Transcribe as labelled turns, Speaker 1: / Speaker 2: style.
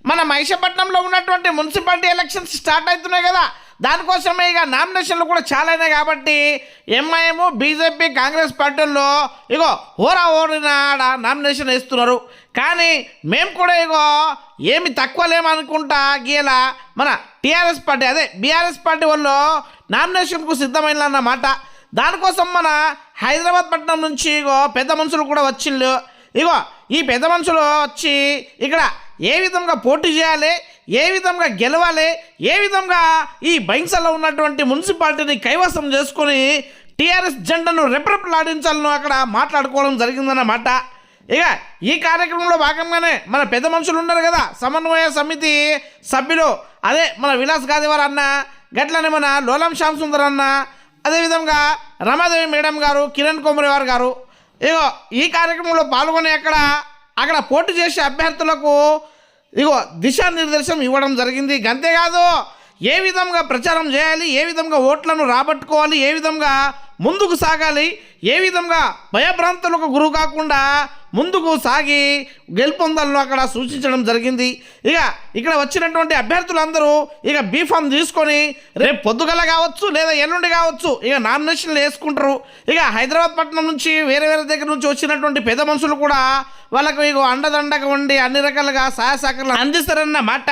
Speaker 1: మన మహిషపట్నంలో ఉన్నటువంటి municipality elections start అవుతున్నాయి కదా, దానికోసమే ఇక నామినేషన్లు కూడా చాలా అయినాయి కాబట్టి ఎంఐఎం బీజేపీ కాంగ్రెస్ పార్టీల్లో ఇగో హోరా హోరిన ఆడ నామినేషన్ వేస్తున్నారు. కానీ మేము కూడా ఇగో ఏమి తక్కువ లేమనుకుంటా గీల మన టీఆర్ఎస్ పార్టీ అదే బీఆర్ఎస్ పార్టీ వాళ్ళు నామినేషన్కు సిద్ధమైనన్నమాట. దానికోసం మన హైదరాబాద్ పట్టణం నుంచి ఇగో పెద్ద మనుషులు కూడా వచ్చిళ్ళు. ఇగో ఈ పెద్ద మనుషులు వచ్చి ఇక్కడ ఏ విధంగా పోటీ చేయాలి, ఏ విధంగా గెలవాలి, ఏ విధంగా ఈ బైంసలో ఉన్నటువంటి మున్సిపాలిటీని కైవసం చేసుకొని టీఆర్ఎస్ జెండాను రెపరెపలాడించాలను అక్కడ మాట్లాడుకోవడం జరిగిందన్నమాట. ఇక ఈ కార్యక్రమంలో భాగంగానే మన పెద్ద మనుషులు ఉన్నారు కదా, సమన్వయ సమితి సభ్యులు, అదే మన విలాస్ గాదివార్ అన్న, గట్లనే మన లోలం శ్యామ్ సుందర్ అన్న, అదేవిధంగా రమాదేవి మేడం గారు, కిరణ్ కొమరేవార్ గారు ఇగో ఈ కార్యక్రమంలో పాల్గొని అక్కడ పోటీ చేసే అభ్యర్థులకు ఇగో దిశానిర్దేశం ఇవ్వడం జరిగింది. అంతేకాదు ఏ విధంగా ప్రచారం చేయాలి, ఏ విధంగా ఓట్లను రాబట్టుకోవాలి, ఏ విధంగా ముందుకు సాగాలి, ఏ విధంగా భయభ్రాంతులకు గురి కాకుండా ముందుకు సాగి గెలుపొందాలను అక్కడ సూచించడం జరిగింది. ఇక ఇక్కడ వచ్చినటువంటి అభ్యర్థులందరూ ఇక బీఫామ్ తీసుకొని రేపు పొద్దుగల కావచ్చు లేదా ఎల్లుండి కావచ్చు ఇక నామినేషన్లు వేసుకుంటారు. ఇక హైదరాబాద్ పట్టణం నుంచి వేరే వేరే దగ్గర నుంచి వచ్చినటువంటి పెద్ద మనుషులు కూడా వాళ్ళకు ఇక అండదండగా ఉండి అన్ని రకాలుగా సహాయ సహకారాలు అందిస్తారన్నమాట.